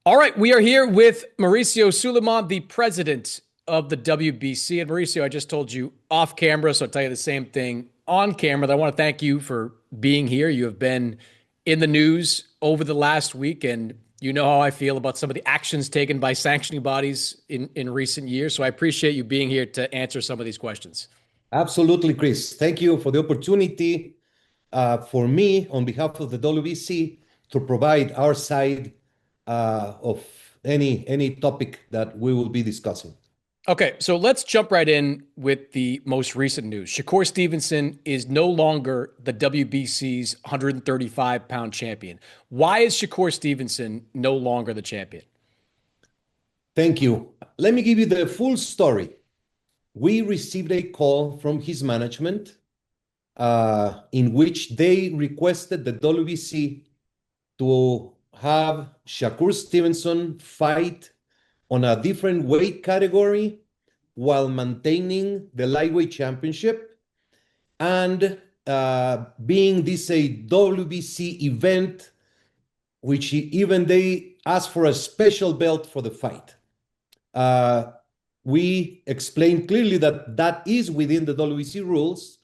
All right, we are here with Mauricio Sulaimán, the president of the WBC. And Mauricio, I just told you off camera, so I'll tell you the same thing on camera. I want to thank you for being here. You have been in the news over the last week, and you know how I feel about some of the actions taken by sanctioning bodies in recent years. So I appreciate you being here to answer some of these questions. Absolutely, Chris. Thank you for the opportunity for me, on behalf of the WBC, to provide our side of any topic that we will be discussing. Okay, so let's jump right in with the most recent news. Shakur Stevenson is no longer the WBC's 135-pound champion. Why is Shakur Stevenson no longer the champion? Thank you. Let me give you the full story. We received a call from his management in which they requested the WBC to have Shakur Stevenson fight on a different weight category while maintaining the lightweight championship, and being this a WBC event, which even they asked for a special belt for the fight. We explained clearly that that is within the WBC rules,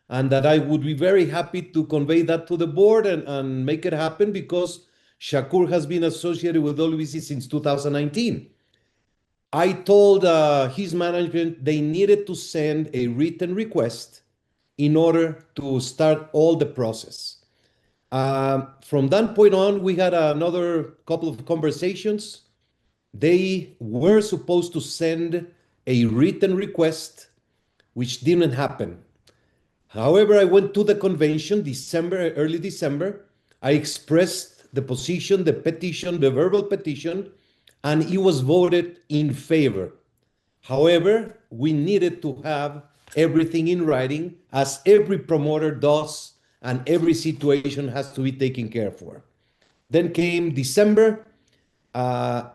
and that I would be very happy to convey that to the board and make it happen, because Shakur has been associated with WBC since 2019. I told his management they needed to send a written request in order to start all the process. From that point on, we had another couple of conversations. They were supposed to send a written request, which didn't happen. However, I went to the convention early December. I expressed the position, the petition, the verbal petition, and it was voted in favor. However, we needed to have everything in writing, as every promoter does, and every situation has to be taken care for. Then came December,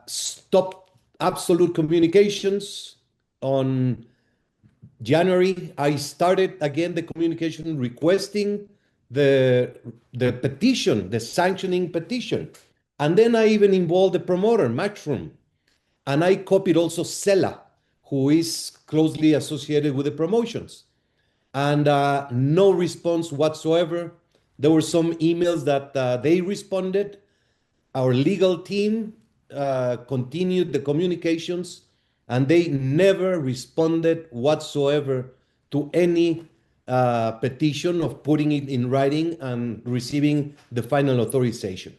stopped absolute communications. On January, I started again the communication requesting the petition, the sanctioning petition. And then I even involved the promoter, Matchroom. And I copied also Sela, who is closely associated with the promotions. And no response whatsoever. There were some emails that they responded. Our legal team continued the communications, and they never responded whatsoever to any petition of putting it in writing and receiving the final authorization.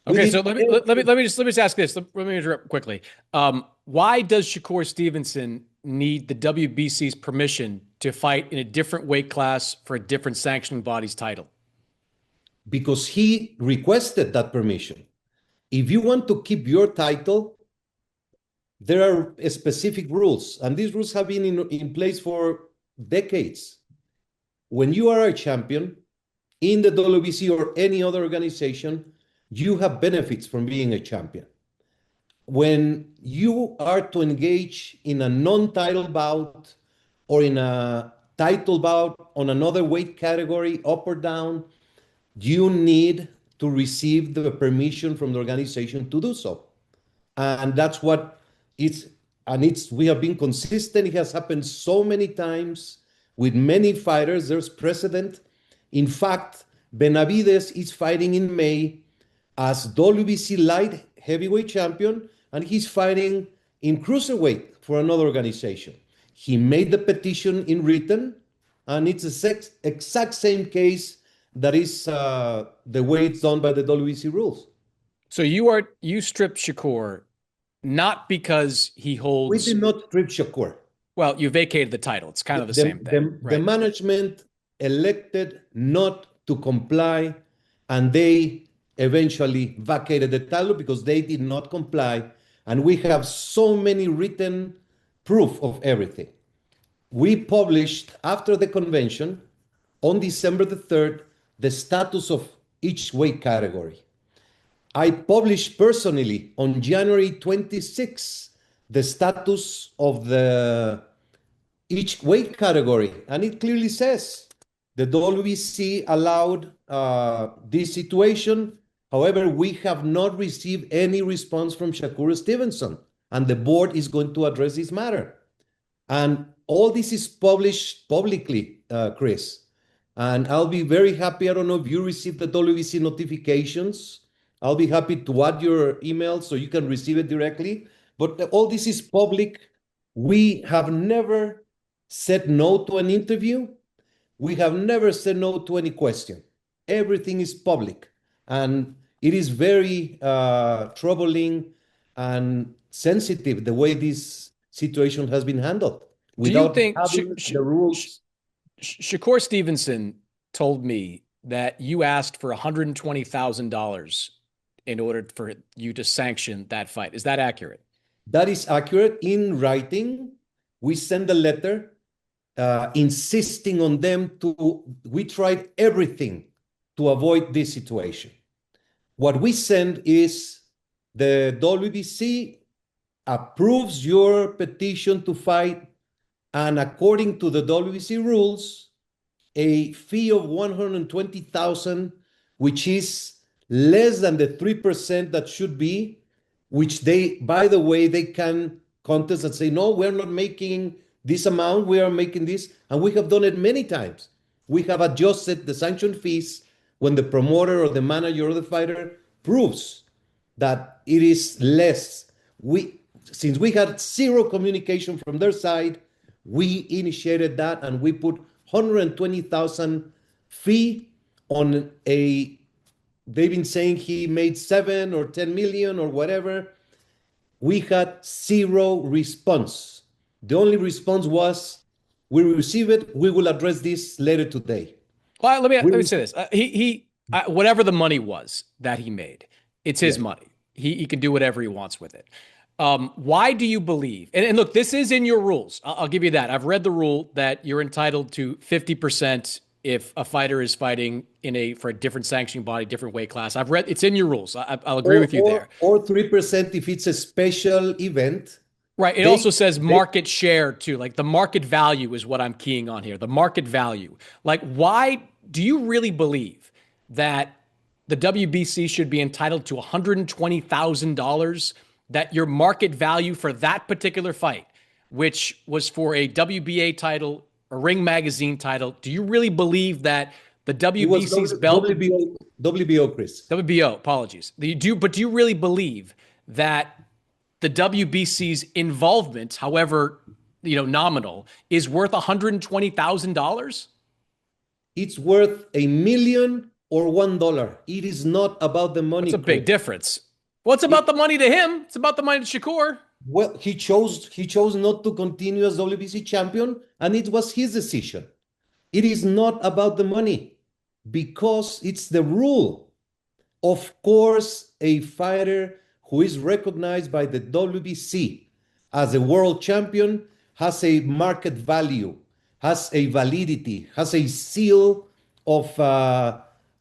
Okay, so let me just ask this. Let me interrupt quickly. Why does Shakur Stevenson need the WBC's permission to fight in a different weight class for a different sanctioning body's title? Because he requested that permission. If you want to keep your title, there are specific rules, and these rules have been in place for decades. When you are a champion in the WBC or any other organization, you have benefits from being a champion. When you are to engage in a non-title bout or in a title bout on another weight category, up or down, you need to receive the permission from the organization to do so. And that's what we have been consistent. It has happened so many times with many fighters. There's precedent. In fact, Benavides is fighting in May as WBC light heavyweight champion, and he's fighting in cruiserweight for another organization. He made the petition in written, and it's the exact same case that is the way it's done by the WBC rules. So you stripped Shakur not because he holds. We did not strip Shakur. Well, you vacated the title. It's kind of the same thing. The management elected not to comply, and they eventually vacated the title because they did not comply. And we have so many written proof of everything. We published after the convention on December the 3rd the status of each weight category. I published personally on January 26th the status of each weight category, and it clearly says the WBC allowed this situation However, we have not received any response from Shakur Stevenson, and the board is going to address this matter. And all this is published publicly, Chris. And I'll be very happy. I don't know if you received the WBC notifications. I'll be happy to add your email so you can receive it directly. But all this is public. We have never said no to an interview. We have never said no to any question. Everything is public. And it is very troubling and sensitive the way this situation has been handled without having the rules. Shakur Stevenson told me that you asked for $120,000 in order for you to sanction that fight. Is that accurate? That is accurate. In writing, we send a letter insisting on them we tried everything to avoid this situation. What we send is the WBC approves your petition to fight, and according to the WBC rules, a fee of $120,000, which is less than the 3% that should be, which they, by the way, they can contest and say, no, we're not making this amount, we are making this. And we have done it many times. We have adjusted the sanction fees when the promoter or the manager or the fighter proves that it is less. Since we had zero communication from their side, we initiated that and we put $120,000 fee on they've been saying he made 7 or 10 million or whatever. We had zero response. The only response was, we will receive it, we will address this later today. Well, let me say this. Whatever the money was that he made, it's his money. He can do whatever he wants with it. Why do you believe, and look, this is in your rules. I'll give you that. I've read the rule that you're entitled to 50% if a fighter is fighting for a different sanctioning body, different weight class. I've read, it's in your rules. I'll agree with you there. Or 3% if it's a special event. Right. It also says market share too. Like the market value is what I'm keying on here. The market value. Like, why do you really believe that the WBC should be entitled to $120,000, that your market value for that particular fight, which was for a WBA title, a Ring Magazine title, do you really believe that the WBC's belt... WBO, Chris. WBO, apologies. But do you really believe that the WBC's involvement, however, nominal, is worth $120,000? It's worth $1 million or $1. It is not about the money. It's a big difference. Well, it's about the money to him. It's about the money to Shakur. Well, he chose not to continue as WBC champion, and it was his decision. It is not about the money because it's the rule. Of course, a fighter who is recognized by the WBC as a world champion has a market value, has a validity, has a seal of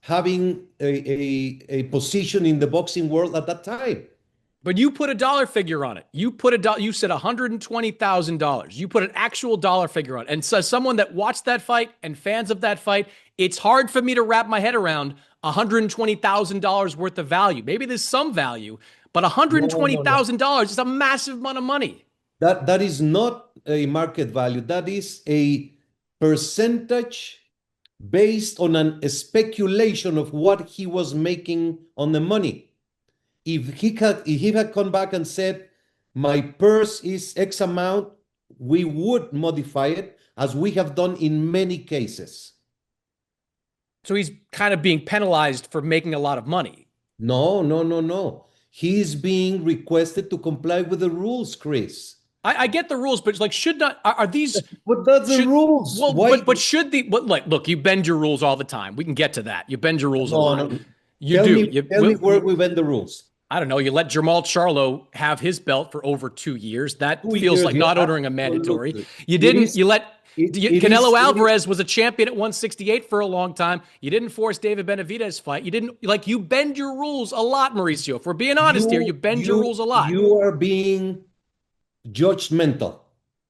having a position in the boxing world at that time. But you put a dollar figure on it. You said $120,000. You put an actual dollar figure on it. And so someone that watched that fight and fans of that fight, it's hard for me to wrap my head around $120,000 worth of value. Maybe there's some value, but $120,000 is a massive amount of money. That is not a market value. That is a percentage based on a speculation of what he was making on the money. If he had come back and said, my purse is X amount, we would modify it, as we have done in many cases. So he's kind of being penalized for making a lot of money. No. He's being requested to comply with the rules, Chris. I get the rules, but like, are these? But that's the rules. Well, but should look, you bend your rules all the time. We can get to that. You bend your rules a lot. No. Tell me where we bend the ruls. I don't know. You let Jermall Charlo have his belt for over 2 years. That feels like not ordering a mandatory. You didn't. You let Canelo Alvarez was a champion at 168 for a long time. You didn't force David Benavidez fight. You didn't you bend your rules a lot, Mauricio. If we're being honest here, you bend your rules a lot. You are being judgmental.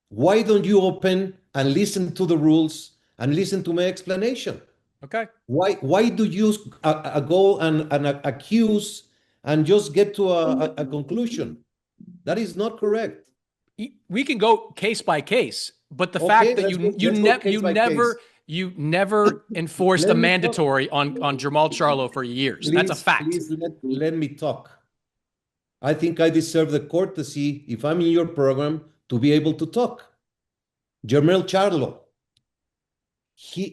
Why don't you open and listen to the rules and listen to my explanation? Okay. Why do you go and accuse and just get to a conclusion? That is not correct. We can go case by case, but the Okay, fact that let's go case by case. you never enforced a Let me talk. mandatory on Jamal Charlo for years. That's a fact. Please let me talk. I think I deserve the courtesy, if I'm in your program, to be able to talk. Jermel Charlo,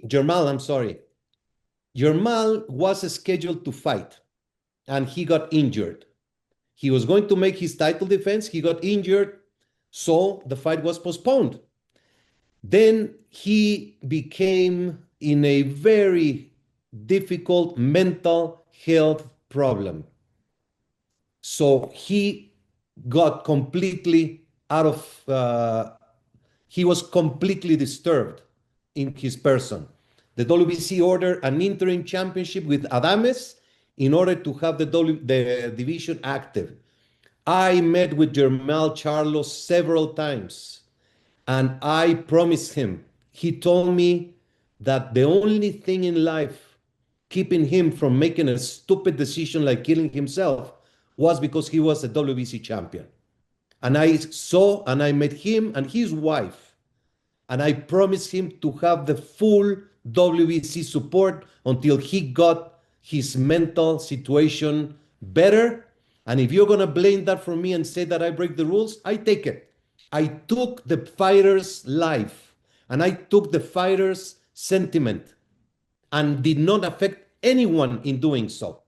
Jermal, I'm sorry. Jermal was scheduled to fight and he got injured. He was going to make his title defense. He got injured, so the fight was postponed. Then he became in a very difficult mental health problem. So he got completely out of, he was completely disturbed in his person. The WBC ordered an interim championship with Adames in order to have the division active. I met with Jermel Charlo several times and I promised him, he told me that the only thing in life keeping him from making a stupid decision like killing himself was because he was a WBC champion. And I saw and I met him and his wife, and I promised him to have the full WBC support until he got his mental situation better. And if you're going to blame that for me and say that I break the rules, I take it. I took the fighter's life and I took the fighter's sentiment and did not affect anyone in doing so.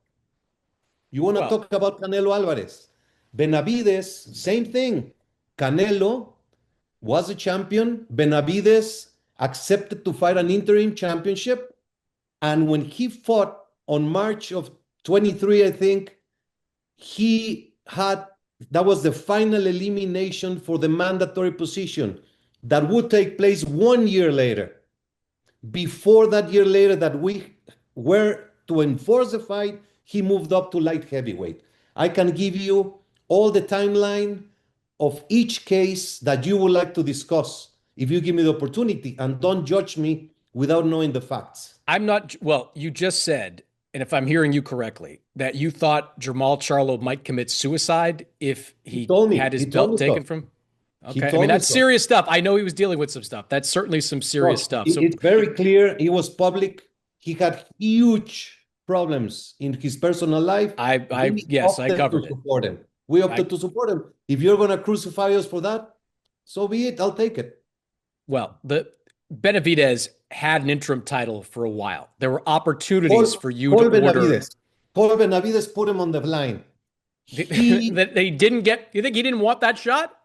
You want to talk about Canelo Alvarez? Benavides, same thing. Canelo was a champion. Benavides accepted to fight an interim championship. And when he fought on March of 23, I think, that was the final elimination for the mandatory position that would take place 1 year later. Before that year later that we were to enforce the fight, he moved up to light heavyweight. I can give you all the timeline of each case that you would like to discuss if you give me the opportunity, and don't judge me without knowing the facts. You just said, and if I'm hearing you correctly, that you thought Jermall Charlo might commit suicide if he had his belt taken from him? Okay. I mean, that's serious stuff. I know he was dealing with some stuff. That's certainly some serious stuff. So it's very clear. It was public. He had huge problems in his personal life. Yes, I covered it. We opted to support him. If you're going to crucify us for that, so be it. I'll take it. Well, the Benavidez had an interim title for a while. There were opportunities for you to order. Paul Benavidez put him on the line. They didn't get. You think he didn't want that shot?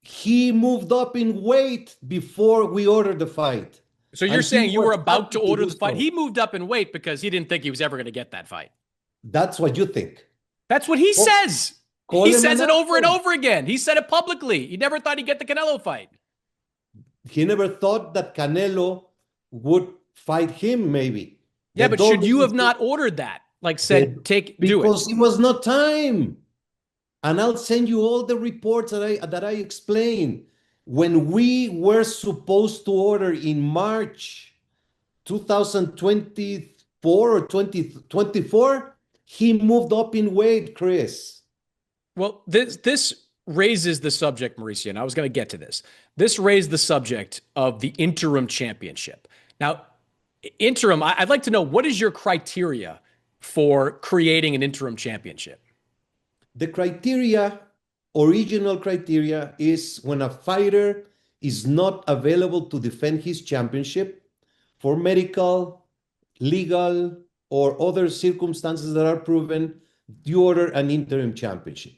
He moved up in weight before we ordered the fight. So you're saying you were about to order the fight? He moved up in weight because he didn't think he was ever going to get that fight. That's what you think. That's what he says. He says it over and over again. He said it publicly. He never thought he'd get the Canelo fight. He never thought that Canelo would fight him, maybe. Yeah, but should you have not ordered that? Like said, do it. Because it was not time. And I'll send you all the reports that I explained. When we were supposed to order in March 2024 or 2024, he moved up in weight, Chris. Well, this raises the subject, Mauricio, and I was going to get to this. This raised the subject of the interim championship. Now, interim, I'd like to know, what is your criteria for creating an interim championship? The original criteria is when a fighter is not available to defend his championship for medical, legal, or other circumstances that are proven, you order an interim championship.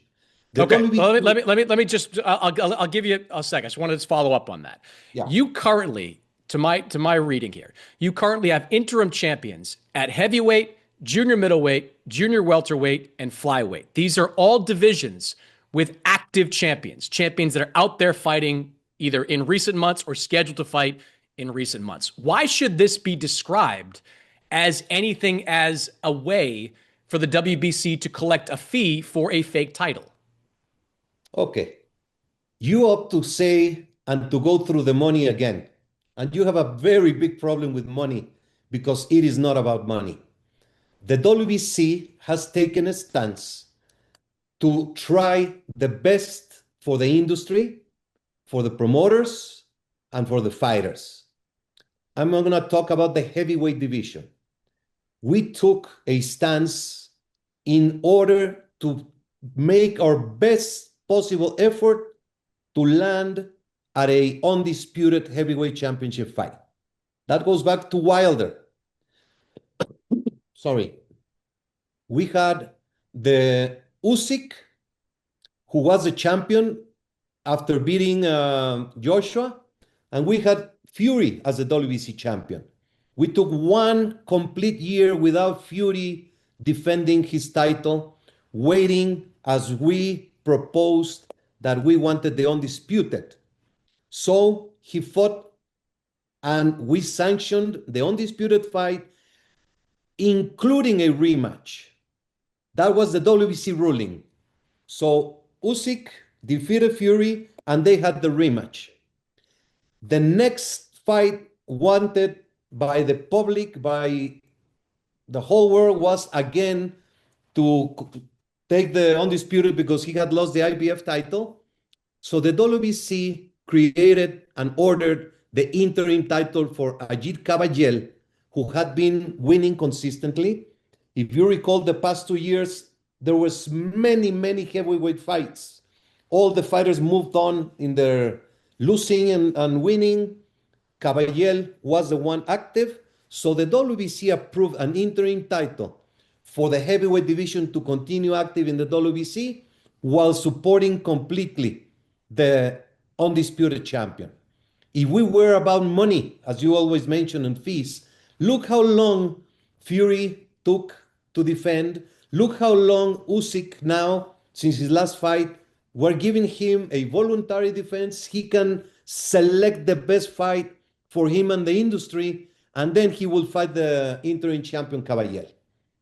Okay, let me just, I'll give you a second. I just wanted to follow up on that. Yeah. You currently, to my reading here, you currently have interim champions at heavyweight, junior middleweight, junior welterweight, and flyweight. These are all divisions with active champions that are out there fighting either in recent months or scheduled to fight in recent months. Why should this be described as anything as a way for the WBC to collect a fee for a fake title? Okay. You opt to say and to go through the money again. And you have a very big problem with money because it is not about money. The WBC has taken a stance to try the best for the industry, for the promoters, and for the fighters. I'm not going to talk about the heavyweight division. We took a stance in order to make our best possible effort to land at a undisputed heavyweight championship fight. That goes back to Wilder. Sorry. We had the Usyk, who was the champion after beating Joshua, and we had Fury as the WBC champion. We took one complete year without Fury defending his title, waiting as we proposed that we wanted the undisputed. So he fought, and we sanctioned the undisputed fight, including a rematch. That was the WBC ruling. So Usyk defeated Fury, and they had the rematch. The next fight wanted by the public, by the whole world, was again to take the undisputed because he had lost the IBF title. So the WBC created and ordered the interim title for Ajit Caballel, who had been winning consistently. If you recall, the past 2 years, there was many heavyweight fights. All the fighters moved on in their losing and winning. Caballel was the one active. So the WBC approved an interim title for the heavyweight division to continue active in the WBC while supporting completely the undisputed champion. If we were about money, as you always mention, and fees, look how long Fury took to defend. Look how long Usyk now, since his last fight, we're giving him a voluntary defense. He can select the best fight for him and the industry, and then he will fight the interim champion Caballel.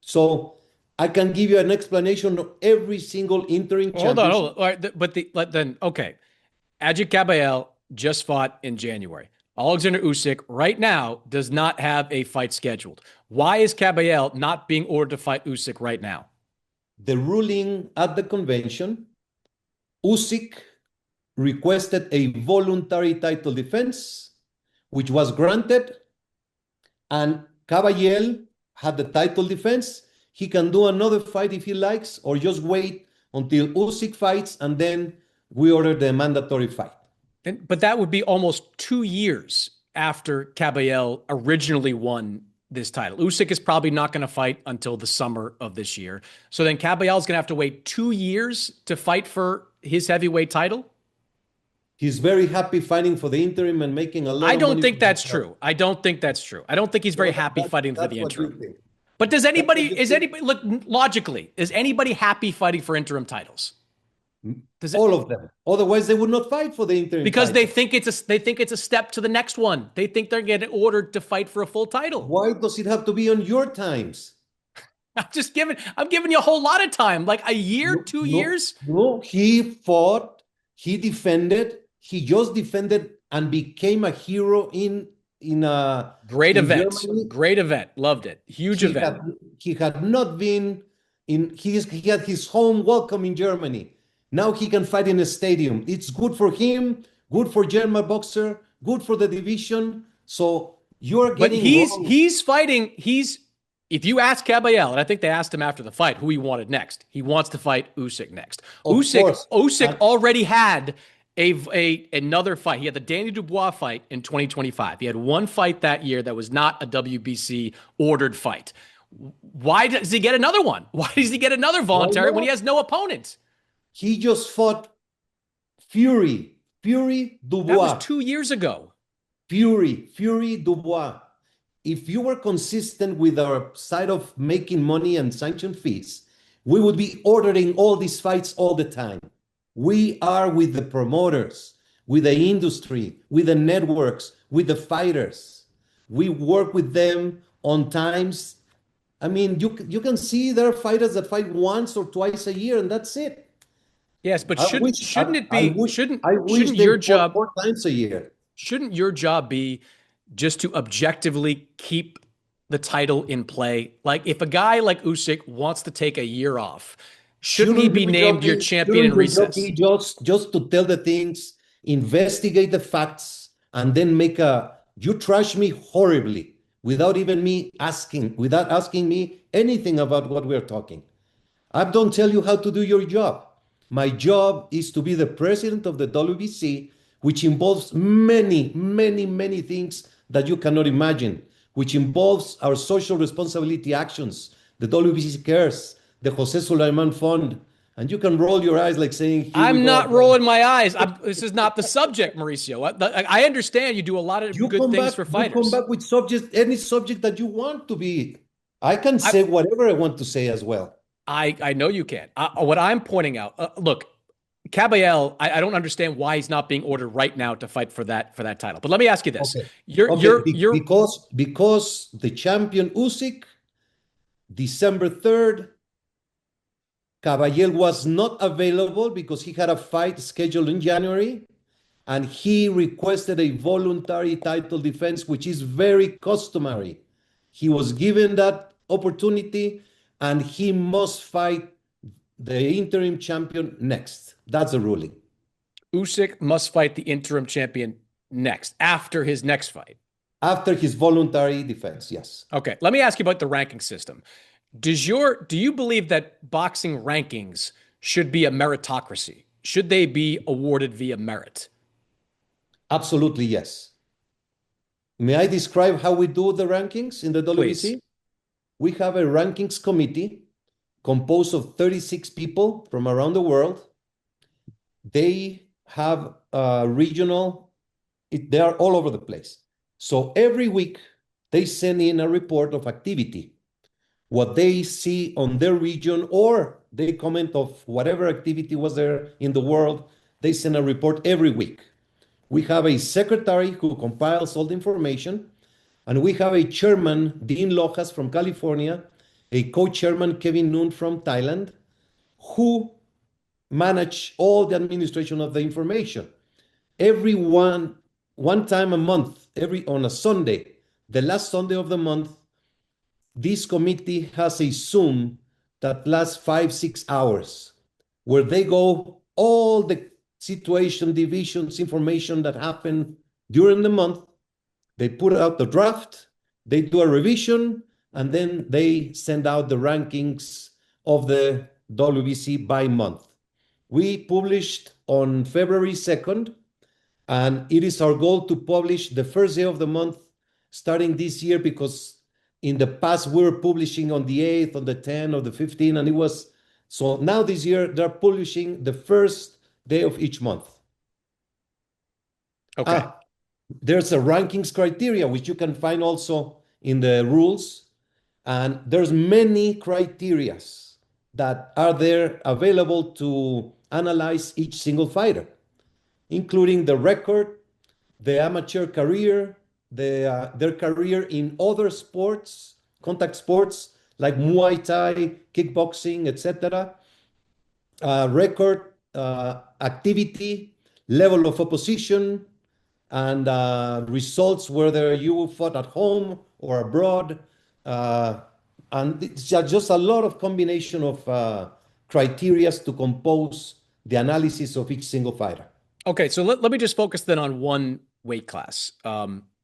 So I can give you an explanation of every single interim Hold championship. on. All right, then, okay. Ajit Caballel just fought in January. Alexander Usyk right now does not have a fight scheduled. Why is Caballel not being ordered to fight Usyk right now? The ruling at the convention, Usyk requested a voluntary title defense, which was granted, and Caballel had the title defense. He can do another fight if he likes, or just wait until Usyk fights, and then we order the mandatory fight. But that would be almost 2 years after Caballel originally won this title. Usyk is probably not going to fight until the summer of this year. So then Caballel is going to have to wait 2 years to fight for his heavyweight title? He's very happy fighting for the interim and making a lot of money. I don't think that's true. I don't think that's true. I don't think he's very happy fighting for the interim. But does anybody, look, logically, is anybody happy fighting for interim titles? All of them. Otherwise, they would not fight for the interim because title. they think it's a step to the next one. They think they're getting ordered to fight for a full title. Why does it have to be on your times? I'm giving you a whole lot of time, like a year, 2 years. No, he fought, he defended, he just defended and became a hero in a great event. Germany. Great event. Loved it. Huge event. He had not been in he had his home welcome in Germany. Now he can fight in a stadium. It's good for him, good for German boxer, good for the division. So you're getting. But he's fighting. If you ask Caballel, and I think they asked him after the fight who he wanted next, he wants to fight Usyk next. Usyk already had another fight. He had the Danny Dubois fight in 2025. He had one fight that year that was not a WBC ordered fight. Why does he get another one? Why does he get another voluntary when he has no opponent? He just fought Fury Dubois. That was 2 years ago. Fury Dubois. If you were consistent with our side of making money and sanction fees, we would be ordering all these fights all the time. We are with the promoters, with the industry, with the networks, with the fighters. We work with them on times. I mean, you can see there are fighters that fight once or twice a year, and that's it. Yes, but shouldn't your job 4 times a year? Shouldn't your job be just to objectively keep the title in play? Like, if a guy like Usyk wants to take a year off, shouldn't he Shouldn't be your named your jockey, champion in shouldn't your recess? jockey just to tell the things, investigate the facts, and then make a you trash me horribly without even me asking, without asking me anything about what we're talking. I don't tell you how to do your job. My job is to be the president of the WBC, which involves many, many, many things that you cannot imagine, which involves our social responsibility actions. The WBC cares, the Jose Sulaiman Fund, and you can roll your eyes like saying, "Here we I'm go not again." rolling my eyes. This is not the subject, Mauricio. I understand you do a lot of good things for You come fighters. back with subject, any subject that you want to be. I can I say whatever I want to say as well. I know you can. What I'm pointing out, look, Caballel, I don't understand why he's not being ordered right now to fight for that title. But let me ask you this: Okay. you're Okay, you're you're because the champion Usyk, December 3rd, Caballel was not available because he had a fight scheduled in January, and he requested a voluntary title defense, which is very customary. He was given that opportunity, and he must fight the interim champion next. That's the ruling. Usyk must fight the interim champion next after his next fight. After his voluntary defense, yes. Okay, let me ask you about the ranking system. Do you believe that boxing rankings should be a meritocracy? Should they be awarded via merit? Absolutely, yes. May I describe how we do the rankings in the Please. WBC? We have a rankings committee composed of 36 people from around the world. They have regional, they are all over the place. So every week they send in a report of activity, what they see on their region, or they comment of whatever activity was there in the world. They send a report every week. We have a secretary who compiles all the information, and we have a chairman, Dean Lojas from California, a co-chairman, Kevin Noon from Thailand, who manage all the administration of the information. Every one time a month, every on a Sunday, the last Sunday of the month, this committee has a Zoom that lasts 5, 6 hours, where they go all the situation, divisions, information that happened during the month. They put out the draft, they do a revision, and then they send out the rankings of the WBC by month. We published on February 2nd, and it is our goal to publish the first day of the month starting this year, because in the past we were publishing on the 8th, on the 10th, or the 15th, and it was so now this year they're publishing the first day of each month. Okay. There's a rankings criteria which you can find also in the rules, and there's many criterias that are there available to analyze each single fighter, including the record, the amateur career, their career in other sports, contact sports like Muay Thai, kickboxing, etc. Record, activity, level of opposition, and results, whether you fought at home or abroad. And it's just a lot of combination of criteria to compose the analysis of each single fighter. Okay, so let me just focus then on one weight class,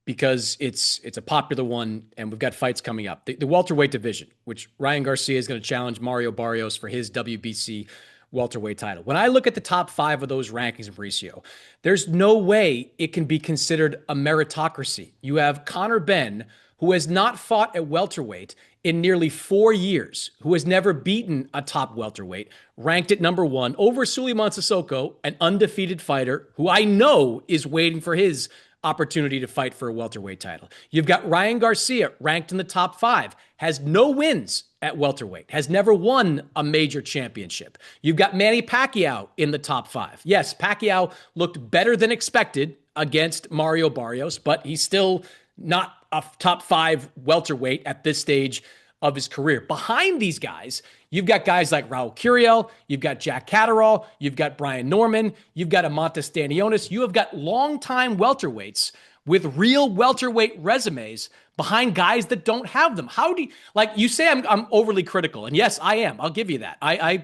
because it's a popular one, and we've got fights coming up. The welterweight division, which Ryan Garcia is going to challenge Mario Barrios for his WBC welterweight title. When I look at the top 5 of those rankings, Mauricio, there's no way it can be considered a meritocracy. You have Conor Benn, who has not fought at welterweight in nearly 4 years, who has never beaten a top welterweight, ranked at number 1 over Sulaiman Sissoko, an undefeated fighter who I know is waiting for his opportunity to fight for a welterweight title. You've got Ryan Garcia ranked in the top 5, has no wins at welterweight, has never won a major championship. You've got Manny Pacquiao in the top 5. Yes, Pacquiao looked better than expected against Mario Barrios, but he's still not a top 5 welterweight at this stage of his career. Behind these guys, you've got guys like Raul Curiel, you've got Jack Catterall, you've got Brian Norman, you've got Amantas Stanionis, you have got longtime welterweights with real welterweight resumes behind guys that don't have them. How do you, like you say I'm overly critical, and yes, I am. I'll give you that. I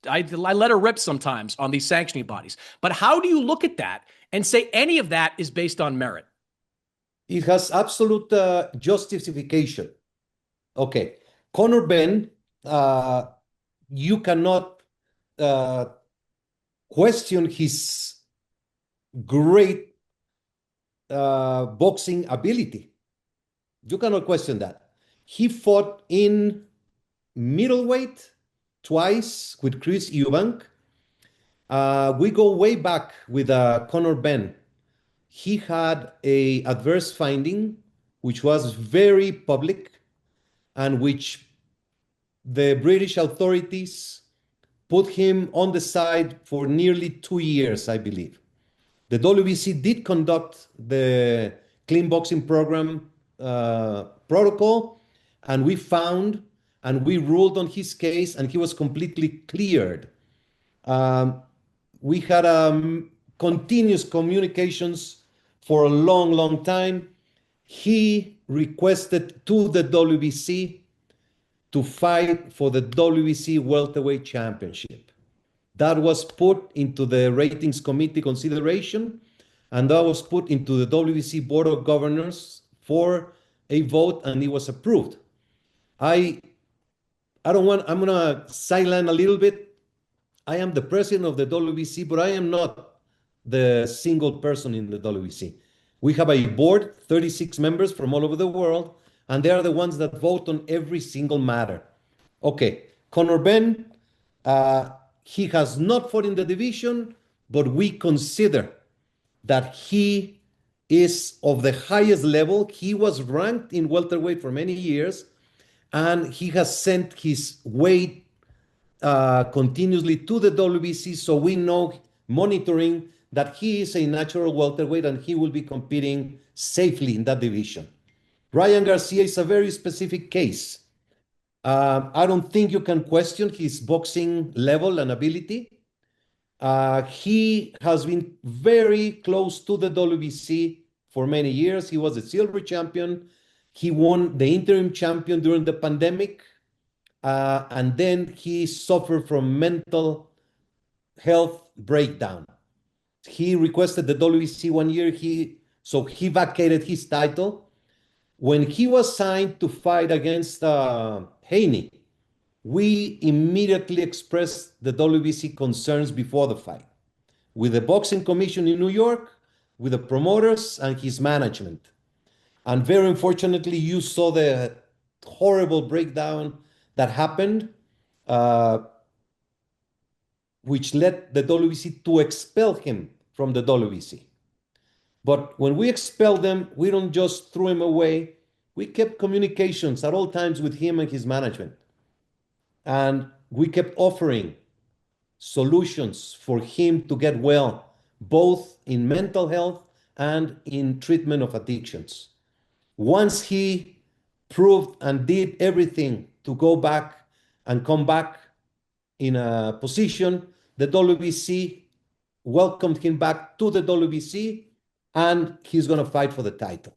let her rip sometimes on these sanctioning bodies. But how do you look at that and say any of that is based on merit? It has absolute justification. Okay, Conor Benn, you cannot question his great boxing ability. You cannot question that. He fought in middleweight twice with Chris Eubank. We go way back with Conor Benn. He had a adverse finding, which was very public, and which the British authorities put him on the side for nearly 2 years, I believe. The WBC did conduct the clean boxing program protocol, and we found and we ruled on his case, and he was completely cleared. We had continuous communications for a long, long time. He requested to the WBC to fight for the WBC welterweight championship. That was put into the ratings committee consideration, and that was put into the WBC Board of Governors for a vote, and it was approved. I'm gonna sideline a little bit. I am the president of the WBC, but I am not the single person in the WBC. We have a board, 36 members from all over the world, and they are the ones that vote on every single matter. Okay, Conor Benn, he has not fought in the division, but we consider that he is of the highest level. He was ranked in welterweight for many years, and he has sent his weight continuously to the WBC, so we know, monitoring, that he is a natural welterweight and he will be competing safely in that division. Ryan Garcia is a very specific case. I don't think you can question his boxing level and ability. He has been very close to the WBC for many years. He was a silver champion. He won the interim champion during the pandemic. And then he suffered from mental health breakdown. He requested the WBC 1 year, so he vacated his title. When he was signed to fight against Haney, we immediately expressed the WBC concerns before the fight with the Boxing Commission in New York, with the promoters and his management. And very unfortunately, you saw the horrible breakdown that happened, which led the WBC to expel him from the WBC. But when we expelled them, we don't just throw him away. We kept communications at all times with him and his management. And we kept offering solutions for him to get well, both in mental health and in treatment of addictions. Once he proved and did everything to go back and come back in a position, the WBC welcomed him back to the WBC, and he's going to fight for the title.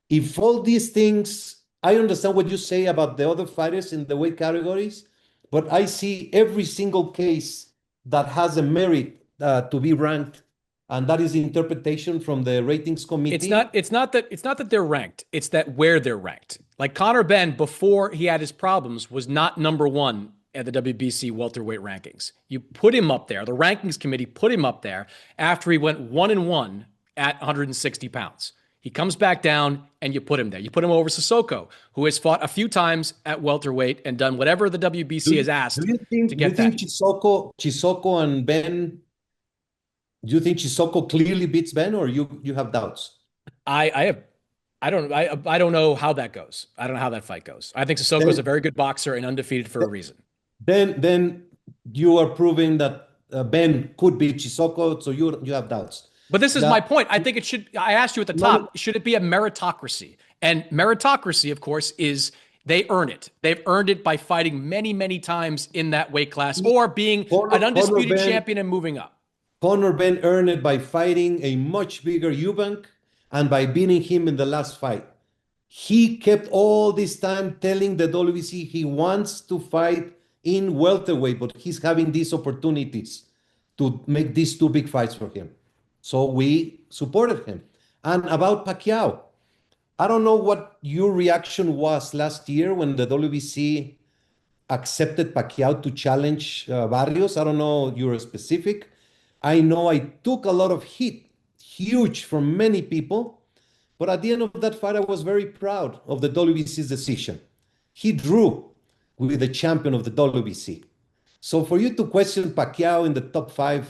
If all these things, I understand what you say about the other fighters in the weight categories, but I see every single case that has a merit to be ranked, and that is the interpretation from the ratings committee. It's not that they're ranked. It's that where they're ranked. Like Conor Benn, before he had his problems, was not number one at the WBC welterweight rankings. You put him up there. The rankings committee put him up there after he went 1-1 at 160 pounds. He comes back down and you put him there. You put him over Sissoko, who has fought a few times at welterweight and done whatever the WBC has asked to get that. Do you think Chisoko and Ben, do you think Chisoko clearly beats Ben, or you have doubts? I don't know how that goes. I don't know how that fight goes. I think Sissoko is a very good boxer and undefeated for a reason. Then you are proving that Ben could beat Chisoko, so you have doubts. But this is my point. I think it should, I asked you at the top, should it be a meritocracy? And meritocracy, of course, is they earn it. They've earned it by fighting many, many times in that weight class, or being an undisputed champion and moving up. Conor Benn earned it by fighting a much bigger Eubank, and by beating him in the last fight. He kept all this time telling the WBC he wants to fight in welterweight, but he's having these opportunities to make these two big fights for him. So we supported him. And about Pacquiao, I don't know what your reaction was last year when the WBC accepted Pacquiao to challenge Barrios. I don't know your specific. I know I took a lot of heat, huge from many people, but at the end of that fight, I was very proud of the WBC's decision. He drew with the champion of the WBC. So for you to question Pacquiao in the top five,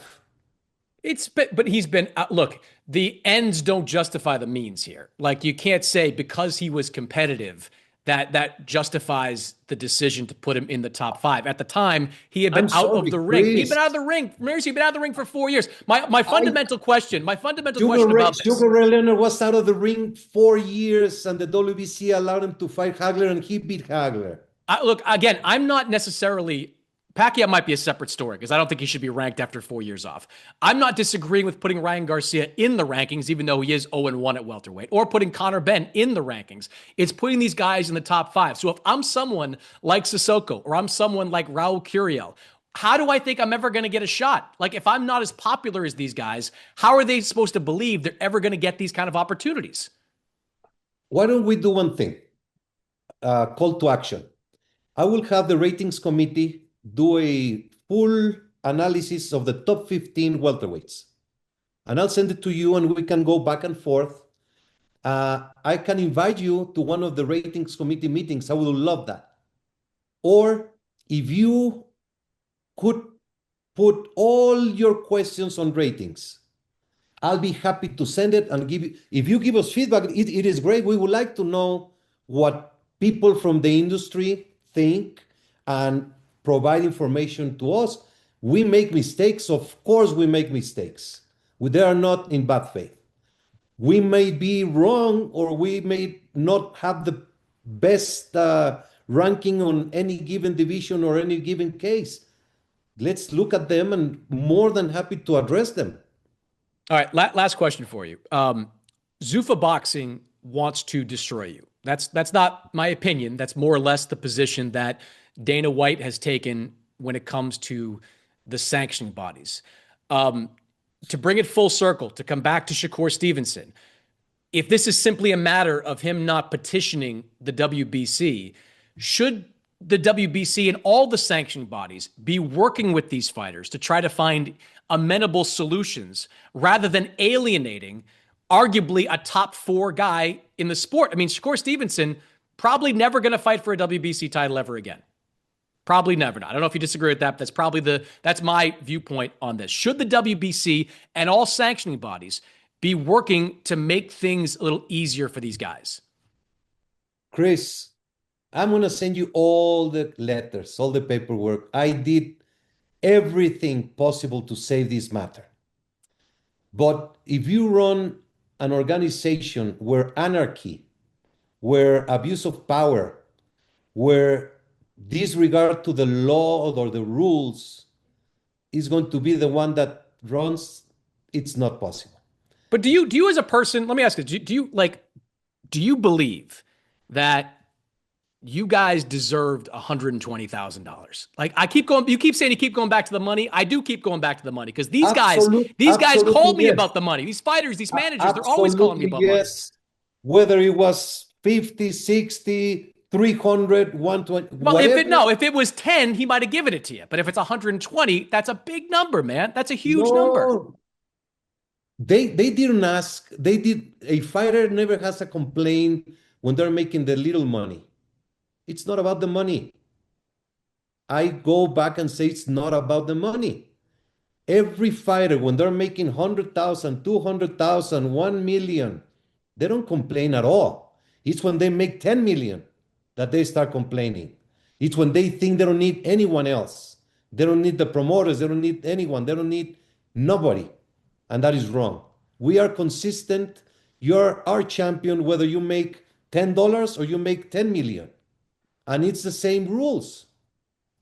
But he's been look, the ends don't justify the means here. Like you can't say because he was competitive that justifies the decision to put him in the top five. At the time, he had been out of the ring. He'd been out of the ring. Mauricio, he'd been out of the ring for 4 years. My fundamental question about this. Sugar Ray Leonard was out of the ring 4 years, and the WBC allowed him to fight Hagler, and he beat Hagler. Look, again, I'm not necessarily. Pacquiao might be a separate story because I don't think he should be ranked after 4 years off. I'm not disagreeing with putting Ryan Garcia in the rankings, even though he is 0-1 at welterweight, or putting Conor Benn in the rankings. It's putting these guys in the top five. So if I'm someone like Sissoko or I'm someone like Raul Curiel, how do I think I'm ever going to get a shot? Like if I'm not as popular as these guys, how are they supposed to believe they're ever going to get these kind of opportunities? Why don't we do one thing? Call to action. I will have the ratings committee do a full analysis of the top 15 welterweights. And I'll send it to you and we can go back and forth. I can invite you to one of the ratings committee meetings. I would love that. Or if you could put all your questions on ratings, I'll be happy to send it and give you, if you give us feedback, it is great. We would like to know what people from the industry think and provide information to us. We make mistakes. Of course, we make mistakes. They are not in bad faith. We may be wrong or we may not have the best ranking on any given division or any given case. Let's look at them and more than happy to address them. All right, last question for you. Zuffa Boxing wants to destroy you. That's not my opinion. That's more or less the position that Dana White has taken when it comes to the sanctioning bodies. To bring it full circle, to come back to Shakur Stevenson, if this is simply a matter of him not petitioning the WBC, should the WBC and all the sanctioning bodies be working with these fighters to try to find amenable solutions rather than alienating arguably a top 4 guy in the sport? I mean, Shakur Stevenson probably never going to fight for a WBC title ever again. Probably never. I don't know if you disagree with that, but that's my viewpoint on this. Should the WBC and all sanctioning bodies be working to make things a little easier for these guys? Chris, I'm going to send you all the letters, all the paperwork. I did everything possible to save this matter. But if you run an organization where anarchy, where abuse of power, where disregard to the law or the rules is going to be the one that runs, it's not possible. But do you as a person, let me ask you, do you believe that you guys deserved $120,000? Like you keep saying you keep going back to the money. I do keep going back to the money because these guys called me about the money. These fighters, these managers, they're always calling me about money. Whether it was 50, 60, 300, 120. Well, if it was 10, he might have given it to you. But if it's 120, that's a big number, man. That's a huge number. They didn't ask. A fighter never has a complaint when they're making the little money. It's not about the money. I go back and say it's not about the money. Every fighter, when they're making 100,000, 200,000, 1 million, they don't complain at all. It's when they make 10 million that they start complaining. It's when they think they don't need anyone else. They don't need the promoters. They don't need anyone. They don't need nobody. And that is wrong. We are consistent. You're our champion, whether you make $10 or you make 10 million. And it's the same rules.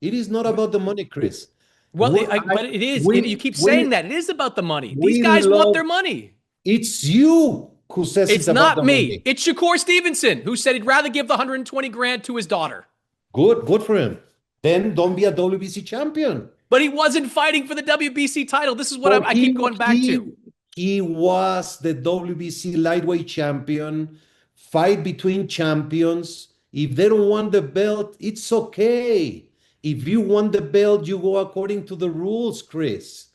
It is not about the money, Chris. Well, but it is. You keep saying that. It is about the money. These guys want their money. It's you who says It's it's about not the me. money. It's Shakur Stevenson who said he'd rather give the 120 grand to his daughter. Good for him. Then don't be a WBC champion. But he wasn't fighting for the WBC title. This is what Or I keep going back to. he was the WBC lightweight champion. Fight between champions. If they don't want the belt, it's okay. If you want the belt, you go according to the rules, Chris.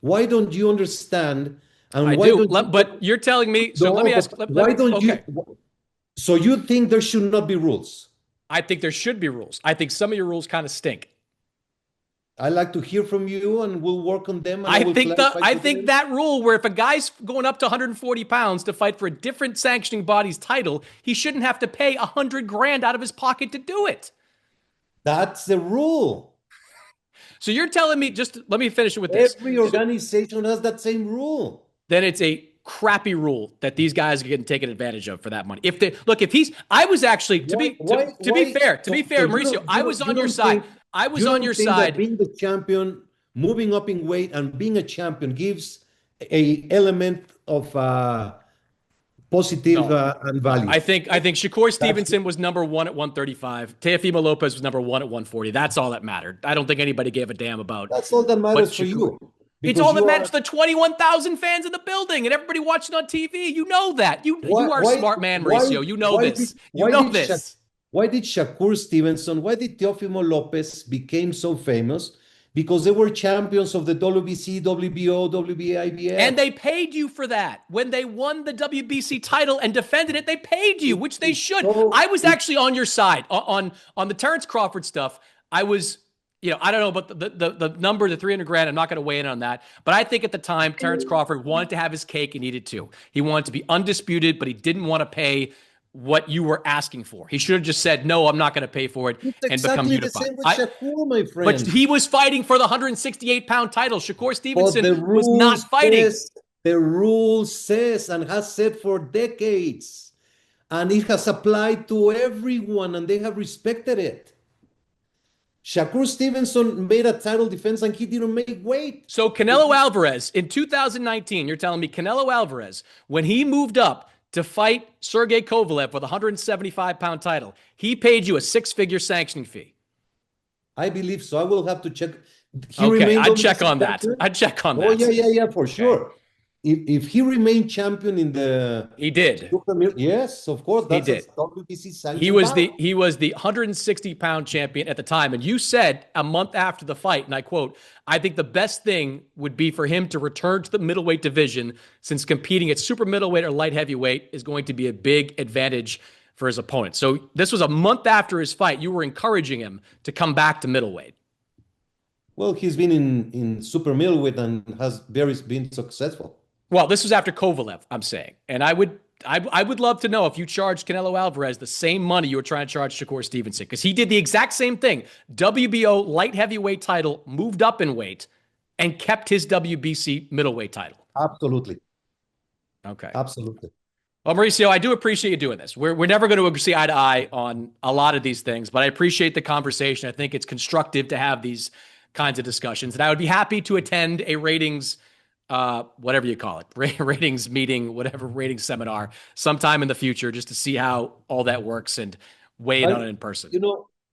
Why don't you understand? And I why do. don't you But you're telling me. So no, let me but ask. why don't okay. you? So you think there should not be rules? I think there should be rules. I think some of your rules kind of stink. I like to hear from you, and we'll work on them. And I will think clarify to them. that rule where if a guy's going up to 140 pounds to fight for a different sanctioning body's title, he shouldn't have to pay 100 grand out of his pocket to do it. That's the rule. So you're telling me, just let me finish it with this. Every organization has that same rule. Then it's a crappy rule that these guys are getting taken advantage of for that money. If they look, if he's, I was actually to be fair, Mauricio, I was on your side. I was on your side. Being the champion, moving up in weight, and being a champion gives a element of positive and value. I think Shakur Stevenson was number 1 at 135. Teofimo Lopez was number 1 at 140. That's all that mattered. I don't think anybody gave a damn about. That's all that matters for you. It's all that matters to the 21,000 fans in the building and everybody watching on TV. You know that. You are a smart man, Mauricio. You know this. Why did Shakur Stevenson, why did Teofimo Lopez became so famous? Because they were champions of the WBC, WBO, WBA, IBF. And they paid you for that. When they won the WBC title and defended it, they paid you, which they should. I was actually on your side. On the Terrence Crawford stuff, I was, I don't know about the number, the 300 grand. I'm not going to weigh in on that. But I think at the time, Terrence Crawford wanted to have his cake and eat it too. He wanted to be undisputed, but he didn't want to pay what you were asking for. He should have just said, no, I'm not going to pay for it and become unified. The same with Shakur, my friend. But he was fighting for the 168-pound title. Shakur Stevenson was not fighting. The rule says and has said for decades, and it has applied to everyone, and they have respected it. Shakur Stevenson made a title defense, and he didn't make weight. So Canelo Alvarez, in 2019, you're telling me Canelo Alvarez, when he moved up to fight Sergey Kovalev for the 175-pound title, he paid you a 6-figure sanctioning fee. I believe so. I will have to check. I'd check on that. I'd check on that. Oh, yeah, for sure. If he remained champion in the... He did. Yes, of course. That's he did. WBC sanction. He was the 160-pound champion at the time. And you said a month after the fight, and I quote, I think the best thing would be for him to return to the middleweight division, since competing at super middleweight or light heavyweight is going to be a big advantage for his opponent. So this was a month after his fight. You were encouraging him to come back to middleweight. Well, he's been in super middleweight and has been successful. Well, this was after Kovalev, I'm saying. And I would love to know if you charged Canelo Alvarez the same money you were trying to charge Shakur Stevenson, because he did the exact same thing. WBO light heavyweight title, moved up in weight, and kept his WBC middleweight title. Absolutely. Okay. Absolutely. Well, Mauricio, I do appreciate you doing this. We're never going to see eye to eye on a lot of these things, but I appreciate the conversation. I think it's constructive to have these kinds of discussions. And I would be happy to attend a ratings whatever you call it, ratings meeting, whatever ratings seminar sometime in the future, just to see how all that works and weigh in on it in person.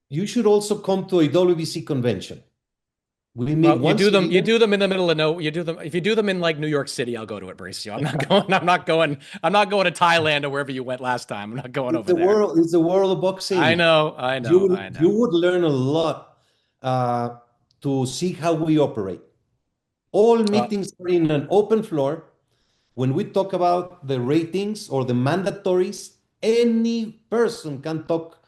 You should also come to a WBC convention. You do them in the middle of no. You do them if you do them in like New York City. I'll go to it, Mauricio. I'm not going to Thailand or wherever you went last time. I'm not going over there. It's the world of boxing. I know. You would learn a lot to see how we operate. All meetings are in an open floor. When we talk about the ratings or the mandatories, any person can talk,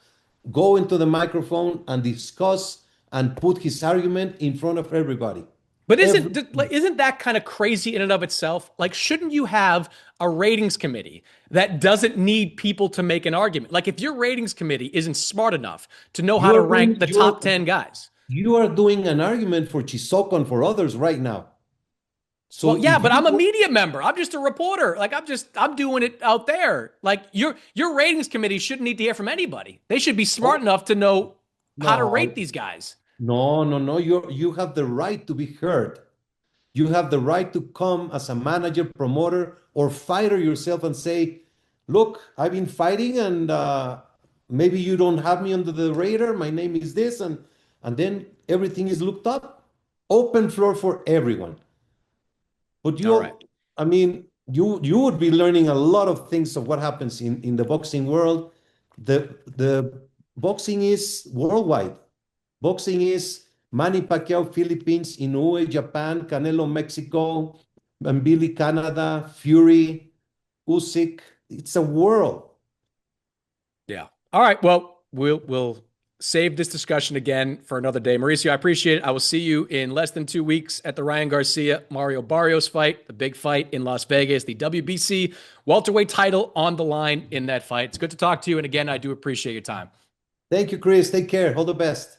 go into the microphone and discuss and put his argument in front of everybody. But isn't that kind of crazy in and of itself? Like, shouldn't you have a ratings committee that doesn't need people to make an argument? Like, if your ratings committee isn't smart enough to know how to rank the top 10 guys. You are doing an argument for Chisoko and for others right now. So but I'm a media member. I'm just a reporter. Like I'm doing it out there. Like your ratings committee shouldn't need to hear from anybody. They should be smart enough to know how to rate these guys. No. You have the right to be heard. You have the right to come as a manager, promoter, or fighter yourself and say, look, I've been fighting and maybe you don't have me under the radar. My name is this, and then everything is looked up. Open floor for everyone. But All right. I mean, you would be learning a lot of things of what happens in the boxing world. The boxing is worldwide. Boxing is Manny Pacquiao, Philippines, Inoue, Japan, Canelo, Mexico, Mbili, Canada, Fury, Usyk. It's a world. Yeah. All right. Well, we'll save this discussion again for another day. Mauricio, I appreciate it. I will see you in less than 2 weeks at the Ryan Garcia Mario Barrios fight, the big fight in Las Vegas, the WBC welterweight title on the line in that fight. It's good to talk to you. And again, I do appreciate your time. Thank you, Chris. Take care. All the best.